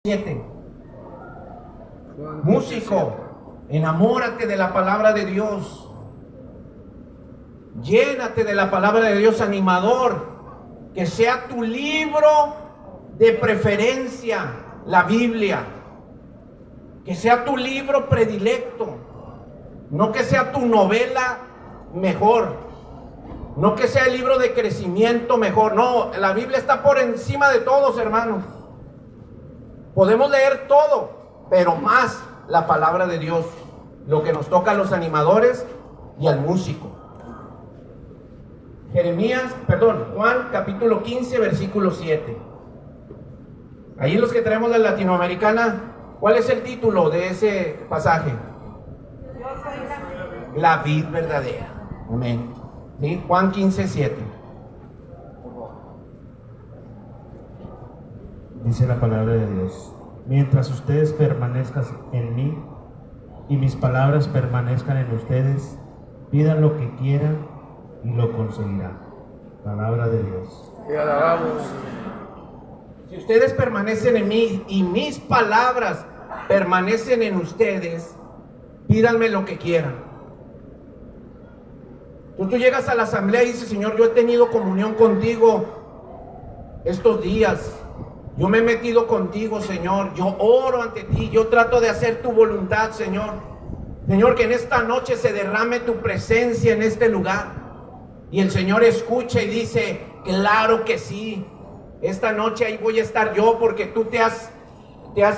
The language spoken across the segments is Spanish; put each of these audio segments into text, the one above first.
7. Músico, enamórate de la palabra de Dios. Llénate de la palabra de Dios, animador. Que sea tu libro de preferencia, la Biblia. Que sea tu libro predilecto. No que sea tu novela mejor. No que sea el libro de crecimiento mejor. No, la Biblia está por encima de todos, hermanos. Podemos leer todo, pero más la palabra de Dios. Lo que nos toca a los animadores y al músico. Juan capítulo 15, versículo 7. Ahí los que traemos la latinoamericana, ¿cuál es el título de ese pasaje? La vid verdadera. Amén. ¿Sí? Juan 15, 7. Dice la palabra de Dios: mientras ustedes permanezcan en mí y mis palabras permanezcan en ustedes, pidan lo que quieran y lo conseguirán. Palabra de Dios. Te alabamos. Si ustedes permanecen en mí y mis palabras permanecen en ustedes, pídanme lo que quieran. Tú llegas a la asamblea y dices: Señor, yo he tenido comunión contigo estos días. Yo me he metido contigo, Señor. Yo oro ante ti. Yo trato de hacer tu voluntad, Señor. Señor, que en esta noche se derrame tu presencia en este lugar. Y el Señor escucha y dice: claro que sí. Esta noche ahí voy a estar yo, porque tú te has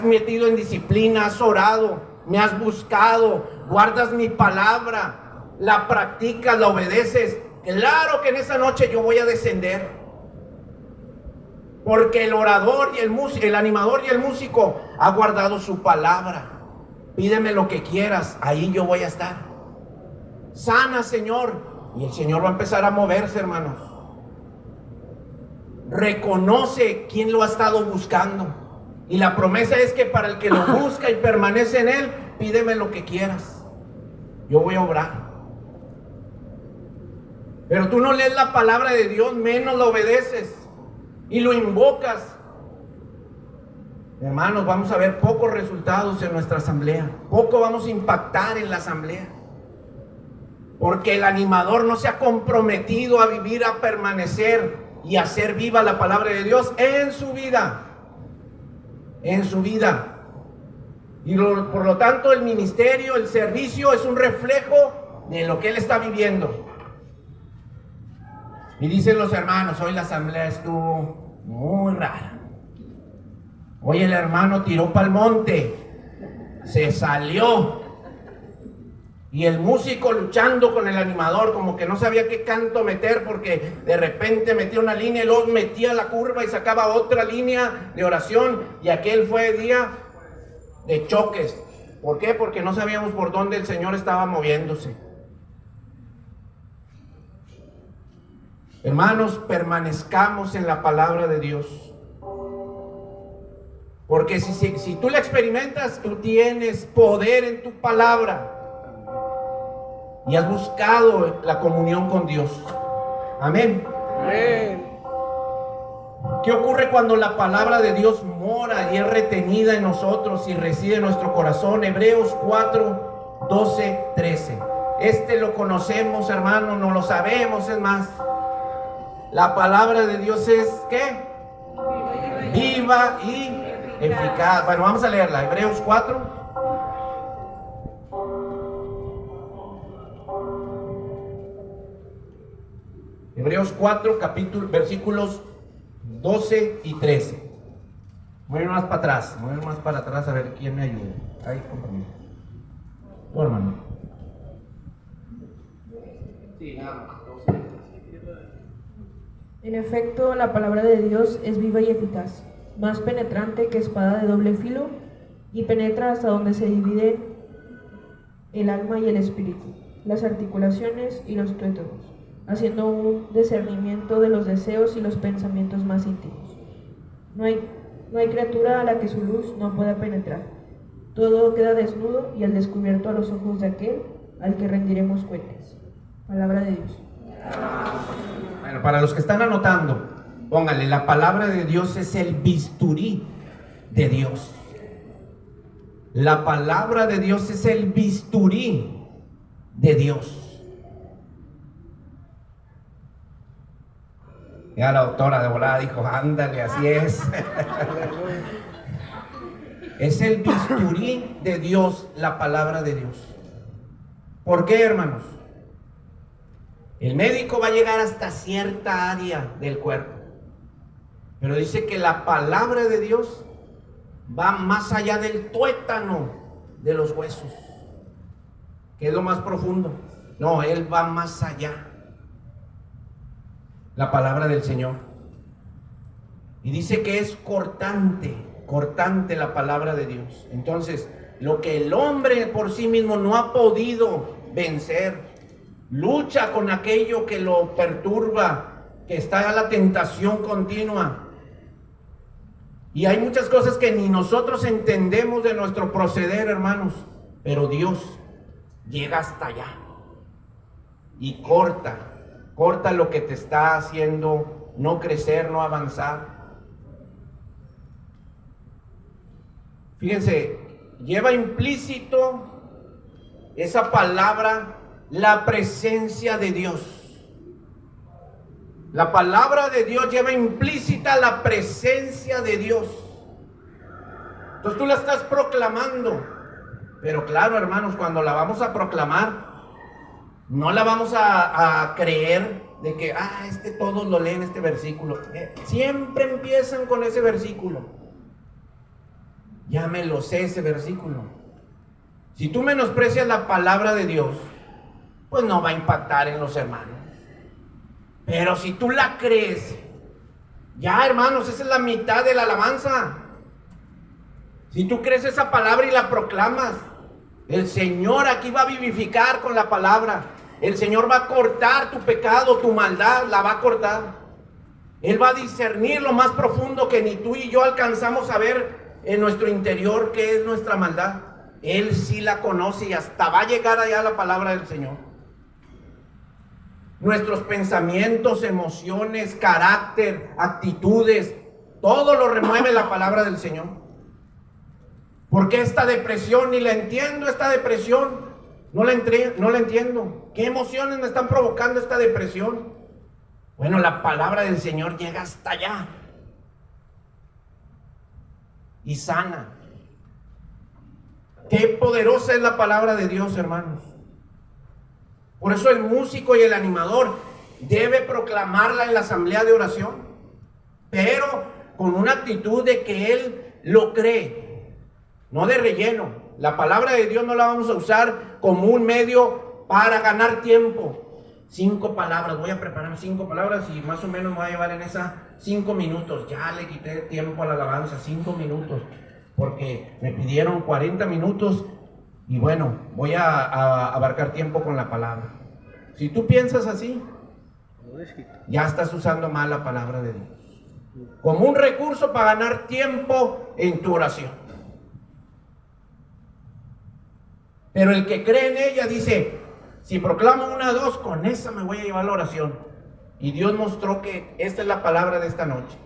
metido en disciplina, has orado, me has buscado, guardas mi palabra, la practicas, la obedeces. Claro que en esa noche yo voy a descender. Porque el orador y el animador y el músico ha guardado su palabra. Pídeme lo que quieras, ahí yo voy a estar. Sana, Señor. Y el Señor va a empezar a moverse, hermanos. Reconoce quién lo ha estado buscando. Y la promesa es que para el que lo busca y permanece en él, pídeme lo que quieras. Yo voy a obrar. Pero tú no lees la palabra de Dios, menos la obedeces. Y lo invocas. Hermanos, vamos a ver pocos resultados en nuestra asamblea. Poco vamos a impactar en la asamblea. Porque el animador no se ha comprometido a vivir, a permanecer y a hacer viva la palabra de Dios en su vida. En su vida. Y por lo tanto el ministerio, el servicio es un reflejo de lo que él está viviendo. Y dicen los hermanos: hoy la asamblea estuvo muy rara. Hoy el hermano tiró para el monte, se salió. Y el músico luchando con el animador, como que no sabía qué canto meter, porque de repente metía una línea y luego metía la curva y sacaba otra línea de oración. Y aquel fue día de choques. ¿Por qué? Porque no sabíamos por dónde el Señor estaba moviéndose. Hermanos, permanezcamos en la palabra de Dios. Porque si tú la experimentas, tú tienes poder en tu palabra. Y has buscado la comunión con Dios. Amén. Amén. ¿Qué ocurre cuando la palabra de Dios mora y es retenida en nosotros y reside en nuestro corazón? Hebreos 4, 12, 13. Lo conocemos, hermanos, no lo sabemos, es más. La palabra de Dios es, ¿qué? Viva y eficaz. Bueno, vamos a leerla. Hebreos 4. Hebreos 4, versículos 12 y 13. Voy a ir más para atrás. Voy a ir más para atrás a ver quién me ayuda. Ahí, compañero. Tu hermano. Sí, nada. En efecto, la palabra de Dios es viva y eficaz, más penetrante que espada de doble filo, y penetra hasta donde se divide el alma y el espíritu, las articulaciones y los tuétanos, haciendo un discernimiento de los deseos y los pensamientos más íntimos. No hay criatura a la que su luz no pueda penetrar. Todo queda desnudo y al descubierto a los ojos de aquel al que rendiremos cuentas. Palabra de Dios. Bueno, para los que están anotando, póngale: la palabra de Dios es el bisturí de Dios. La palabra de Dios es el bisturí de Dios. Ya la doctora de volada dijo, ándale, así es. Es el bisturí de Dios, la palabra de Dios. ¿Por qué, hermanos? El médico va a llegar hasta cierta área del cuerpo, pero dice que la palabra de Dios va más allá del tuétano de los huesos, que es lo más profundo. No, Él va más allá. La palabra del Señor. Y dice que es cortante la palabra de Dios. Entonces, lo que el hombre por sí mismo no ha podido vencer, lucha con aquello que lo perturba, que está a la tentación continua. Y hay muchas cosas que ni nosotros entendemos de nuestro proceder, hermanos, pero Dios llega hasta allá y corta lo que te está haciendo no crecer, no avanzar. Fíjense, lleva implícito esa palabra la presencia de Dios. La palabra de Dios lleva implícita la presencia de Dios. Entonces tú la estás proclamando. Pero claro, hermanos, cuando la vamos a proclamar, no la vamos a creer de que, todos lo leen este versículo. Siempre empiezan con ese versículo. Ya me lo sé ese versículo. Si tú menosprecias la palabra de Dios, pues no va a impactar en los hermanos. Pero si tú la crees, ya, hermanos, esa es la mitad de la alabanza. Si tú crees esa palabra y la proclamas, el Señor aquí va a vivificar con la palabra. El Señor va a cortar tu pecado, tu maldad, la va a cortar. Él va a discernir lo más profundo que ni tú y yo alcanzamos a ver en nuestro interior, que es nuestra maldad. Él sí la conoce y hasta va a llegar allá la palabra del Señor. Nuestros pensamientos, emociones, carácter, actitudes, todo lo remueve la palabra del Señor. Porque esta depresión, ni la entiendo, esta depresión, no la entiendo. ¿Qué emociones me están provocando esta depresión? Bueno, la palabra del Señor llega hasta allá y sana. Qué poderosa es la palabra de Dios, hermanos. Por eso el músico y el animador debe proclamarla en la asamblea de oración, pero con una actitud de que él lo cree, no de relleno. La palabra de Dios no la vamos a usar como un medio para ganar tiempo. 5 palabras, voy a preparar 5 palabras y más o menos me voy a llevar en esas 5 minutos. Ya le quité tiempo a la alabanza, 5 minutos, porque me pidieron 40 minutos. Y bueno, voy a abarcar tiempo con la palabra. Si tú piensas así, ya estás usando mal la palabra de Dios como un recurso para ganar tiempo en tu oración. Pero el que cree en ella dice, si proclamo 1, 2, con esa me voy a llevar la oración. Y Dios mostró que esta es la palabra de esta noche.